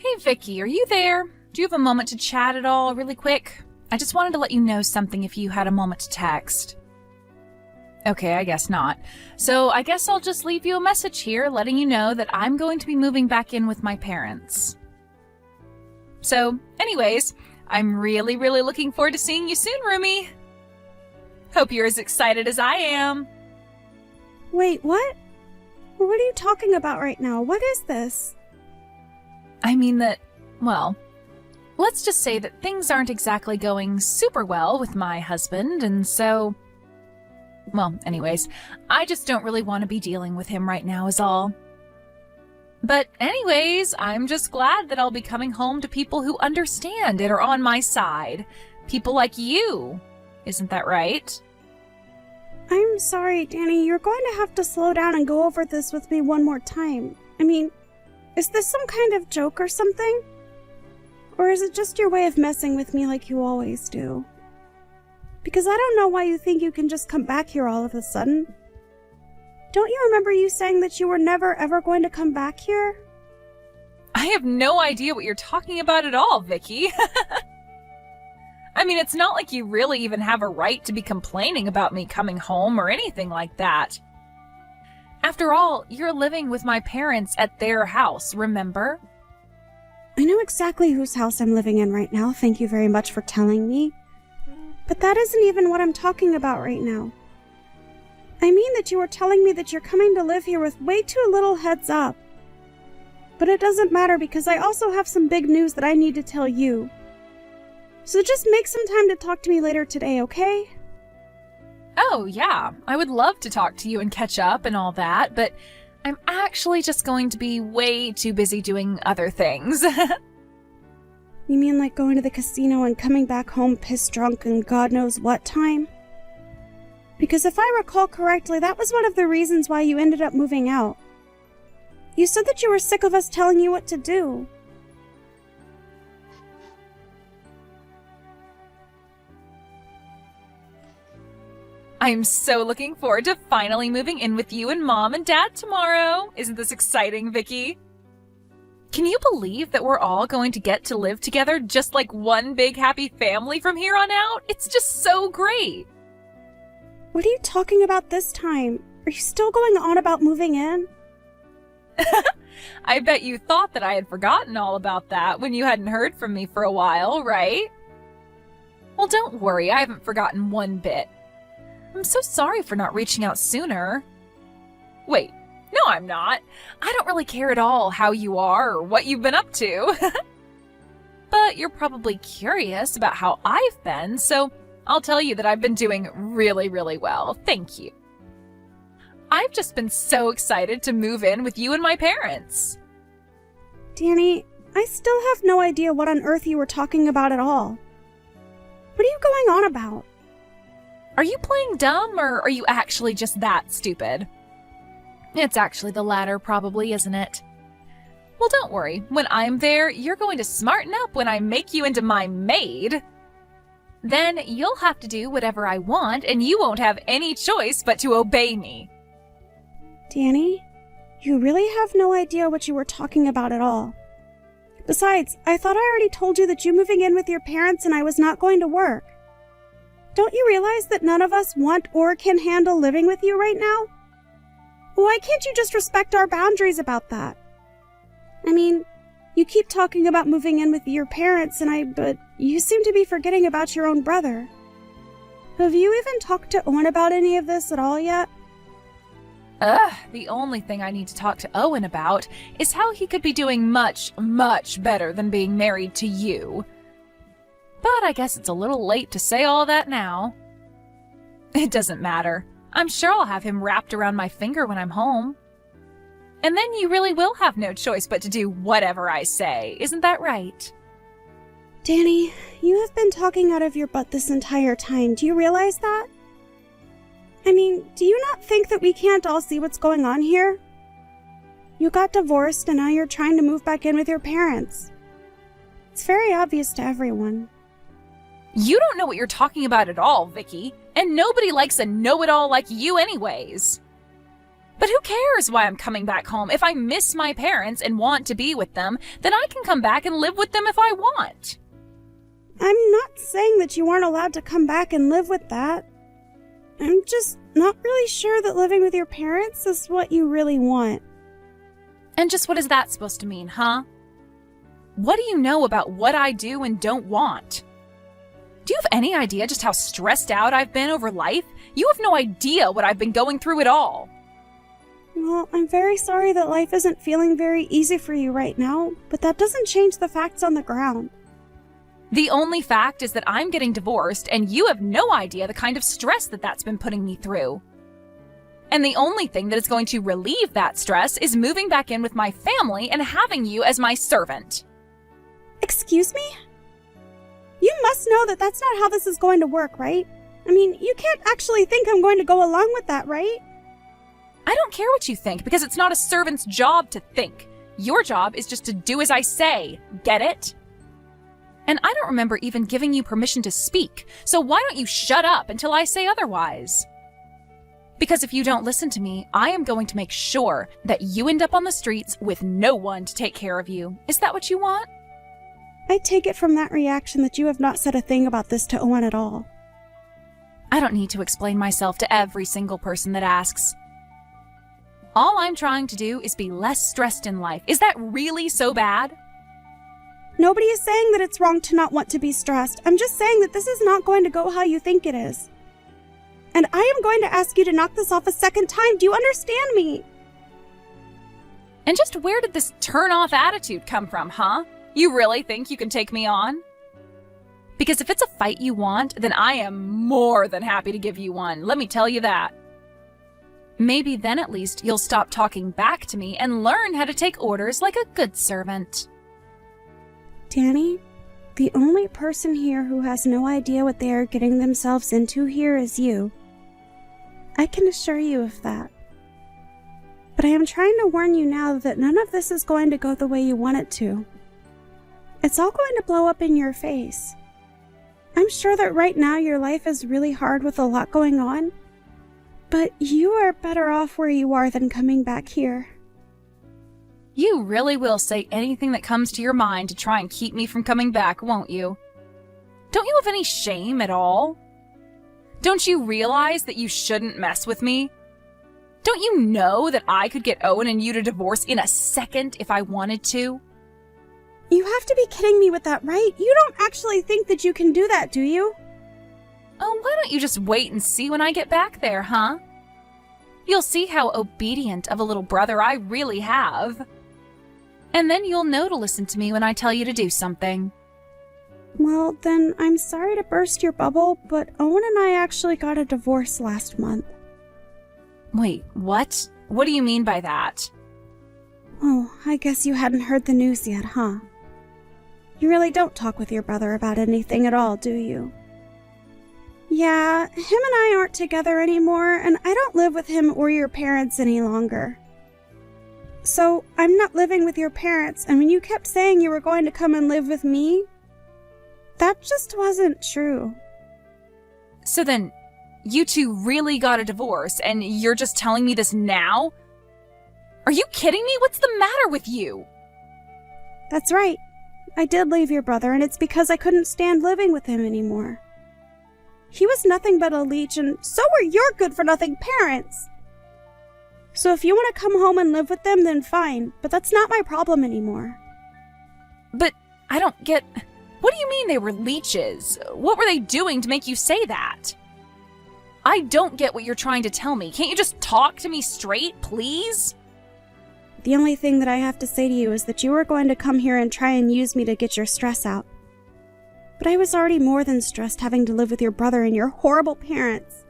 Hey Vicky, are you there? Do you have a moment to chat at all, really quick? I just wanted to let you know something if you had a moment to text. Okay, I guess not. So I guess I'll just leave you a message here letting you know that I'm going to be moving back in with my parents. So, anyways, I'm really looking forward to seeing you soon, Rumi. Hope you're as excited as I am. Wait, what? What are you talking about right now? What is this? I mean that, well, let's just say that things aren't exactly going super well with my husband, and so... Well, anyways, I just don't really want to be dealing with him right now is all. But anyways, I'm just glad that I'll be coming home to people who understand and are on my side. People like you. Isn't that right? I'm sorry, Danny. You're going to have to slow down and go over this with me one more time. I mean, is this some kind of joke or something? Or is it just your way of messing with me like you always do? Because I don't know why you think you can just come back here all of a sudden. Don't you remember you saying that you were never ever going to come back here? I have no idea what you're talking about at all, Vicky. I mean, it's not like you really even have a right to be complaining about me coming home or anything like that. After all, you're living with my parents at their house, remember? I know exactly whose house I'm living in right now, thank you very much for telling me. But that isn't even what I'm talking about right now. I mean that you were telling me that you're coming to live here with way too little heads up. But it doesn't matter because I also have some big news that I need to tell you. So just make some time to talk to me later today, okay? Oh, yeah. I would love to talk to you and catch up and all that, but I'm actually just going to be way too busy doing other things. You mean like going to the casino and coming back home pissed drunk and God knows what time? Because if I recall correctly, that was one of the reasons why you ended up moving out. You said that you were sick of us telling you what to do. I'm so looking forward to finally moving in with you and Mom and Dad tomorrow. Isn't this exciting, Vicky? Can you believe that we're all going to get to live together just like one big happy family from here on out? It's just so great. What are you talking about this time? Are you still going on about moving in? I bet you thought that I had forgotten all about that when you hadn't heard from me for a while, right? Well, don't worry, I haven't forgotten one bit. I'm so sorry for not reaching out sooner. Wait, no, I'm not. I don't really care at all how you are or what you've been up to. But you're probably curious about how I've been, so I'll tell you that I've been doing really well. Thank you. I've just been so excited to move in with you and my parents. Danny, I still have no idea what on earth you were talking about at all. What are you going on about? Are you playing dumb, or are you actually just that stupid? It's actually the latter, probably, isn't it? Well, don't worry. When I'm there, you're going to smarten up when I make you into my maid. Then you'll have to do whatever I want, and you won't have any choice but to obey me. Danny, you really have no idea what you were talking about at all. Besides, I thought I already told you that you moving in with your parents and I was not going to work. Don't you realize that none of us want or can handle living with you right now? Why can't you just respect our boundaries about that? I mean, you keep talking about moving in with your parents but you seem to be forgetting about your own brother. Have you even talked to Owen about any of this at all yet? The only thing I need to talk to Owen about is how he could be doing much better than being married to you. But I guess it's a little late to say all that now. It doesn't matter. I'm sure I'll have him wrapped around my finger when I'm home. And then you really will have no choice but to do whatever I say. Isn't that right? Danny, you have been talking out of your butt this entire time. Do you realize that? I mean, do you not think that we can't all see what's going on here? You got divorced and now you're trying to move back in with your parents. It's very obvious to everyone. You don't know what you're talking about at all, Vicky. And nobody likes a know-it-all like you anyways. But who cares why I'm coming back home? If I miss my parents and want to be with them, then I can come back and live with them if I want. I'm not saying that you aren't allowed to come back and live with that. I'm just not really sure that living with your parents is what you really want. And just what is that supposed to mean, huh? What do you know about what I do and don't want? Do you have any idea just how stressed out I've been over life? You have no idea what I've been going through at all. Well, I'm very sorry that life isn't feeling very easy for you right now, but that doesn't change the facts on the ground. The only fact is that I'm getting divorced, and you have no idea the kind of stress that's been putting me through. And the only thing that is going to relieve that stress is moving back in with my family and having you as my servant. Excuse me? You must know that that's not how this is going to work, right? I mean, you can't actually think I'm going to go along with that, right? I don't care what you think, because it's not a servant's job to think. Your job is just to do as I say. Get it? And I don't remember even giving you permission to speak, so why don't you shut up until I say otherwise? Because if you don't listen to me, I am going to make sure that you end up on the streets with no one to take care of you. Is that what you want? I take it from that reaction that you have not said a thing about this to Owen at all. I don't need to explain myself to every single person that asks. All I'm trying to do is be less stressed in life. Is that really so bad? Nobody is saying that it's wrong to not want to be stressed. I'm just saying that this is not going to go how you think it is. And I am going to ask you to knock this off a second time. Do you understand me? And just where did this turn-off attitude come from, huh? You really think you can take me on? Because if it's a fight you want, then I am more than happy to give you one. Let me tell you that. Maybe then at least you'll stop talking back to me and learn how to take orders like a good servant. Danny, the only person here who has no idea what they are getting themselves into here is you. I can assure you of that. But I am trying to warn you now that none of this is going to go the way you want it to. It's all going to blow up in your face. I'm sure that right now your life is really hard with a lot going on, but you are better off where you are than coming back here. You really will say anything that comes to your mind to try and keep me from coming back, won't you? Don't you have any shame at all? Don't you realize that you shouldn't mess with me? Don't you know that I could get Owen and you to divorce in a second if I wanted to? You have to be kidding me with that, right? You don't actually think that you can do that, do you? Oh, why don't you just wait and see when I get back there, huh? You'll see how obedient of a little brother I really have. And then you'll know to listen to me when I tell you to do something. Well, then I'm sorry to burst your bubble, but Owen and I actually got a divorce last month. Wait, what? What do you mean by that? Oh, I guess you hadn't heard the news yet, huh? You really don't talk with your brother about anything at all, do you? Yeah, him and I aren't together anymore, and I don't live with him or your parents any longer. So, I'm not living with your parents, and when you kept saying you were going to come and live with me, that just wasn't true. So then, you two really got a divorce, and you're just telling me this now? Are you kidding me? What's the matter with you? That's right. I did leave your brother, and it's because I couldn't stand living with him anymore. He was nothing but a leech, and so were your good-for-nothing parents. So if you want to come home and live with them, then fine, but that's not my problem anymore. But I don't get... What do you mean they were leeches? What were they doing to make you say that? I don't get what you're trying to tell me. Can't you just talk to me straight, please? The only thing that I have to say to you is that you were going to come here and try and use me to get your stress out. But I was already more than stressed having to live with your brother and your horrible parents.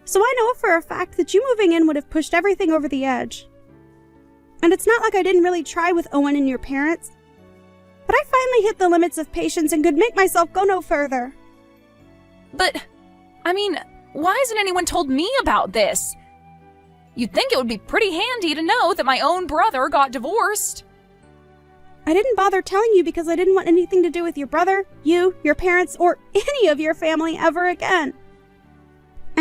So I know for a fact that you moving in would have pushed everything over the edge. And it's not like I didn't really try with Owen and your parents, but I finally hit the limits of patience and could make myself go no further. But, I mean, why hasn't anyone told me about this? You'd think it would be pretty handy to know that my own brother got divorced. I didn't bother telling you because I didn't want anything to do with your brother, you, your parents, or any of your family ever again.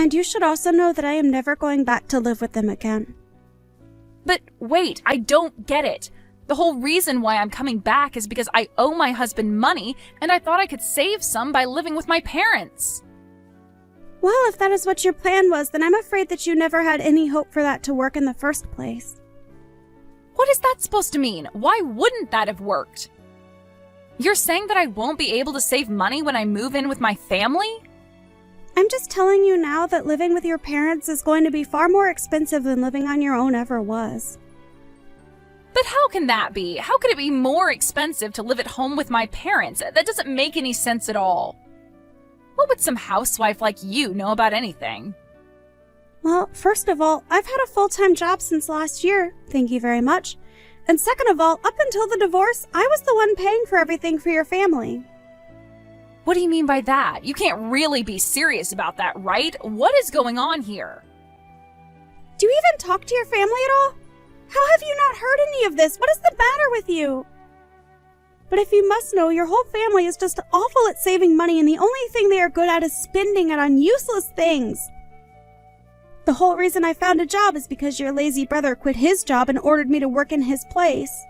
And you should also know that I am never going back to live with them again. But wait, I don't get it. The whole reason why I'm coming back is because I owe my husband money, and I thought I could save some by living with my parents. Well, if that is what your plan was, then I'm afraid that you never had any hope for that to work in the first place. What is that supposed to mean? Why wouldn't that have worked? You're saying that I won't be able to save money when I move in with my family? I'm just telling you now that living with your parents is going to be far more expensive than living on your own ever was. But how can that be? How could it be more expensive to live at home with my parents? That doesn't make any sense at all. What would some housewife like you know about anything? Well, first of all, I've had a full-time job since last year, thank you very much. And second of all, up until the divorce, I was the one paying for everything for your family. What do you mean by that? You can't really be serious about that, right? What is going on here? Do you even talk to your family at all? How have you not heard any of this? What is the matter with you? But if you must know, your whole family is just awful at saving money, and the only thing they are good at is spending it on useless things. The whole reason I found a job is because your lazy brother quit his job and ordered me to work in his place.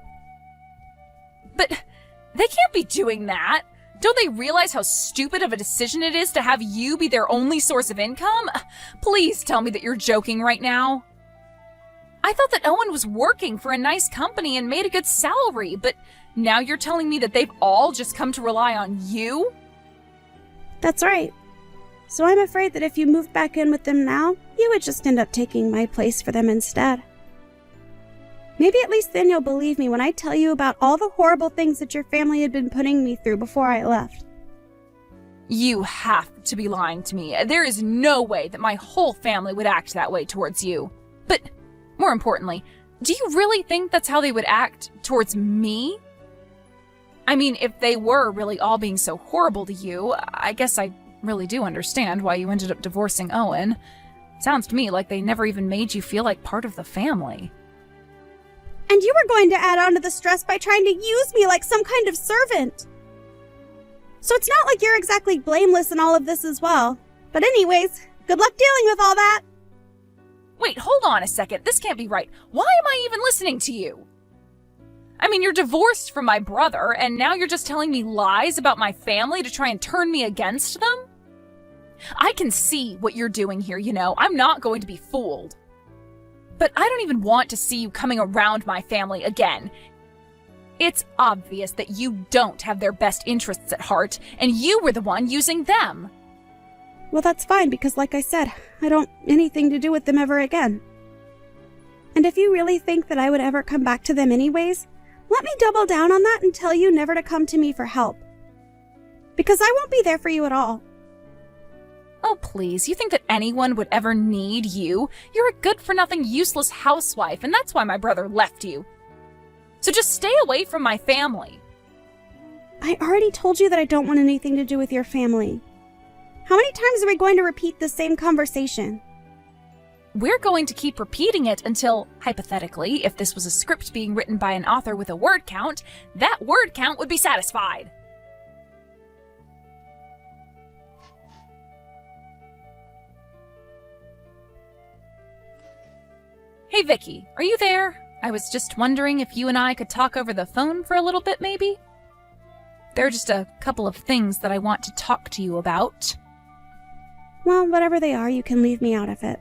But they can't be doing that. Don't they realize how stupid of a decision it is to have you be their only source of income? Please tell me that you're joking right now. I thought that Owen was working for a nice company and made a good salary, but now you're telling me that they've all just come to rely on you? That's right. So I'm afraid that if you moved back in with them now, you would just end up taking my place for them instead. Maybe at least then you'll believe me when I tell you about all the horrible things that your family had been putting me through before I left. You have to be lying to me. There is no way that my whole family would act that way towards you. But more importantly, do you really think that's how they would act towards me? I mean, if they were really all being so horrible to you, I guess I really do understand why you ended up divorcing Owen. Sounds to me like they never even made you feel like part of the family. And you were going to add on to the stress by trying to use me like some kind of servant. So it's not like you're exactly blameless in all of this as well. But anyways, good luck dealing with all that. Wait, hold on a second. This can't be right. Why am I even listening to you? I mean, you're divorced from my brother, and now you're just telling me lies about my family to try and turn me against them? I can see what you're doing here, you know. I'm not going to be fooled. But I don't even want to see you coming around my family again. It's obvious that you don't have their best interests at heart, and you were the one using them. Well, that's fine, because like I said, I don't want anything to do with them ever again. And if you really think that I would ever come back to them anyways, let me double down on that and tell you never to come to me for help. Because I won't be there for you at all. Oh, please, you think that anyone would ever need you? You're a good-for-nothing, useless housewife, and that's why my brother left you. So just stay away from my family. I already told you that I don't want anything to do with your family. How many times are we going to repeat the same conversation? We're going to keep repeating it until, hypothetically, if this was a script being written by an author with a word count, that word count would be satisfied. Hey, Vicky, are you there? I was just wondering if you and I could talk over the phone for a little bit, maybe? There are just a couple of things that I want to talk to you about. Well, whatever they are, you can leave me out of it.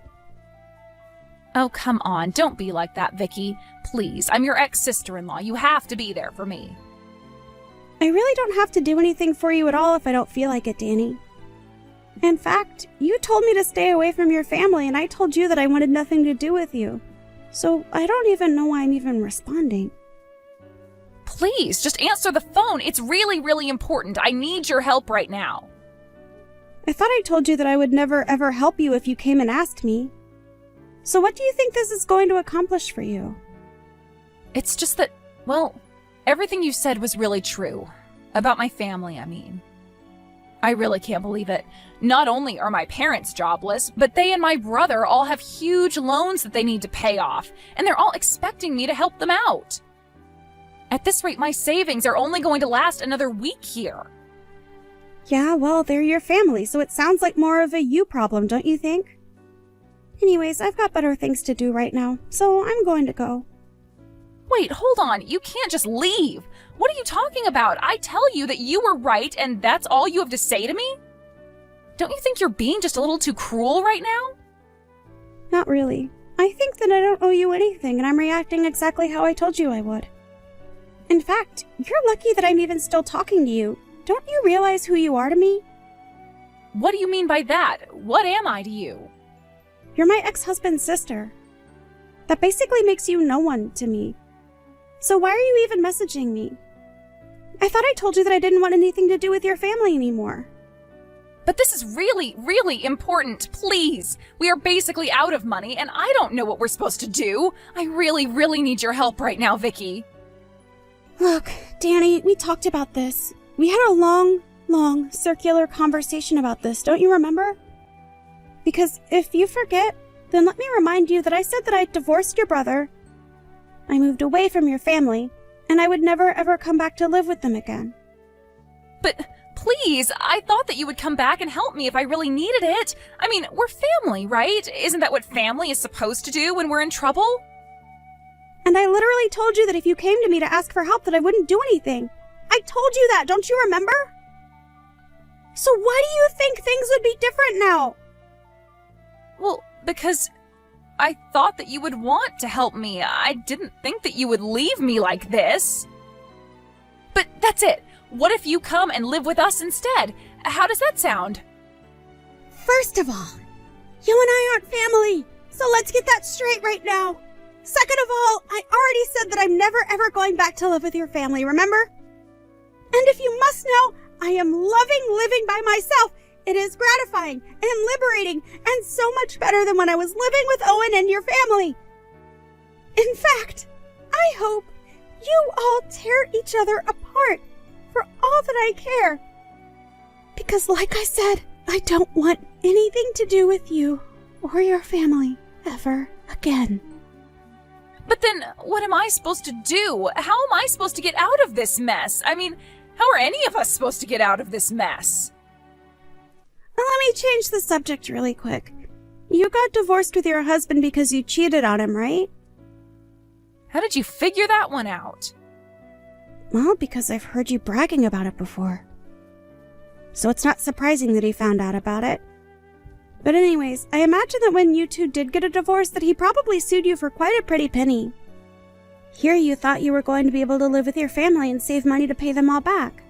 Oh, come on, don't be like that, Vicky. Please, I'm your ex-sister-in-law. You have to be there for me. I really don't have to do anything for you at all if I don't feel like it, Danny. In fact, you told me to stay away from your family, and I told you that I wanted nothing to do with you. So I don't even know why I'm even responding. Please, just answer the phone. It's really, really important. I need your help right now. I thought I told you that I would never ever help you if you came and asked me. So what do you think this is going to accomplish for you? It's just that, well, everything you said was really true. About my family, I mean. I really can't believe it. Not only are my parents jobless, but they and my brother all have huge loans that they need to pay off, and they're all expecting me to help them out. At this rate, my savings are only going to last another week here. Yeah, well, they're your family, so it sounds like more of a you problem, don't you think? Anyways, I've got better things to do right now, so I'm going to go. Wait, hold on. You can't just leave. What are you talking about? I tell you that you were right and that's all you have to say to me? Don't you think you're being just a little too cruel right now? Not really. I think that I don't owe you anything and I'm reacting exactly how I told you I would. In fact, you're lucky that I'm even still talking to you. Don't you realize who you are to me? What do you mean by that? What am I to you? You're my ex-husband's sister. That basically makes you no one to me. So why are you even messaging me? I thought I told you that I didn't want anything to do with your family anymore. But this is really, really important. Please. We are basically out of money and I don't know what we're supposed to do. I really, really need your help right now, Vicky. Look, Danny, we talked about this. We had a long, circular conversation about this, don't you remember? Because if you forget, then let me remind you that I said that I divorced your brother, I moved away from your family, and I would never ever come back to live with them again. But please, I thought that you would come back and help me if I really needed it. I mean, we're family, right? Isn't that what family is supposed to do when we're in trouble? And I literally told you that if you came to me to ask for help that I wouldn't do anything. I told you that, don't you remember? So why do you think things would be different now? Well, because I thought that you would want to help me. I didn't think that you would leave me like this. But that's it. What if you come and live with us instead? How does that sound? First of all, you and I aren't family, so let's get that straight right now. Second of all, I already said that I'm never ever going back to live with your family, remember? And if you must know, I am loving living by myself. It is gratifying and liberating and so much better than when I was living with Owen and your family. In fact, I hope you all tear each other apart for all that I care. Because like I said, I don't want anything to do with you or your family ever again. But then, what am I supposed to do? How am I supposed to get out of this mess? I mean, how are any of us supposed to get out of this mess? Well, let me change the subject really quick. You got divorced with your husband because you cheated on him, right? How did you figure that one out? Well, because I've heard you bragging about it before. So it's not surprising that he found out about it. But anyways, I imagine that when you two did get a divorce that he probably sued you for quite a pretty penny. Here you thought you were going to be able to live with your family and save money to pay them all back.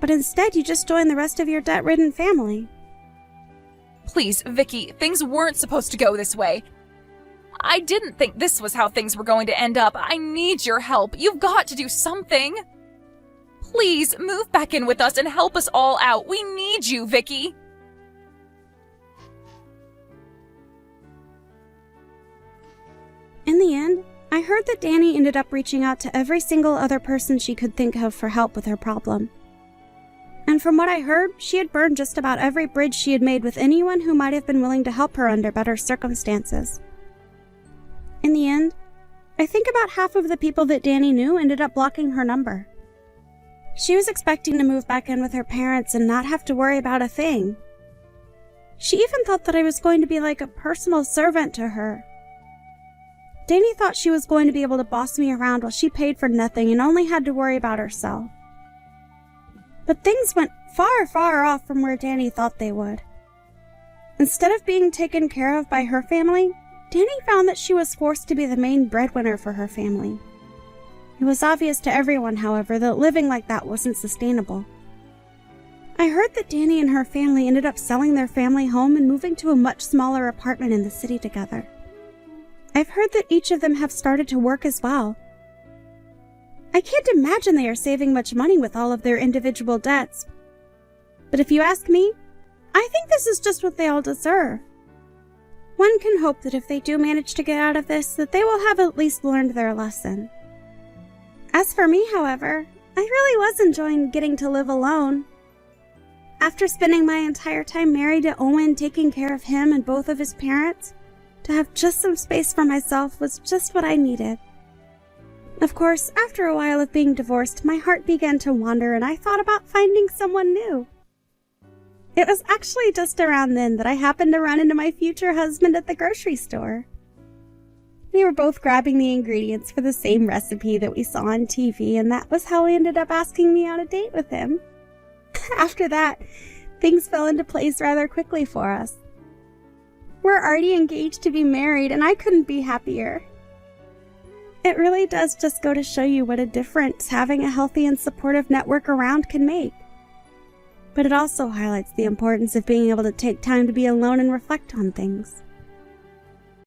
But instead you just joined the rest of your debt-ridden family. Please, Vicky, things weren't supposed to go this way. I didn't think this was how things were going to end up. I need your help. You've got to do something. Please, move back in with us and help us all out. We need you, Vicky. In the end, I heard that Danny ended up reaching out to every single other person she could think of for help with her problem. And from what I heard, she had burned just about every bridge she had made with anyone who might have been willing to help her under better circumstances. In the end, I think about half of the people that Danny knew ended up blocking her number. She was expecting to move back in with her parents and not have to worry about a thing. She even thought that I was going to be like a personal servant to her. Danny thought she was going to be able to boss me around while she paid for nothing and only had to worry about herself. But things went far, far off from where Danny thought they would. Instead of being taken care of by her family, Danny found that she was forced to be the main breadwinner for her family. It was obvious to everyone, however, that living like that wasn't sustainable. I heard that Danny and her family ended up selling their family home and moving to a much smaller apartment in the city together. I've heard that each of them have started to work as well. I can't imagine they are saving much money with all of their individual debts. But if you ask me, I think this is just what they all deserve. One can hope that if they do manage to get out of this, that they will have at least learned their lesson. As for me, however, I really was enjoying getting to live alone. After spending my entire time married to Owen, taking care of him and both of his parents, to have just some space for myself was just what I needed. Of course, after a while of being divorced, my heart began to wander and I thought about finding someone new. It was actually just around then that I happened to run into my future husband at the grocery store. We were both grabbing the ingredients for the same recipe that we saw on TV, and that was how he ended up asking me on a date with him. After that, things fell into place rather quickly for us. We're already engaged to be married, and I couldn't be happier. It really does just go to show you what a difference having a healthy and supportive network around can make. But it also highlights the importance of being able to take time to be alone and reflect on things.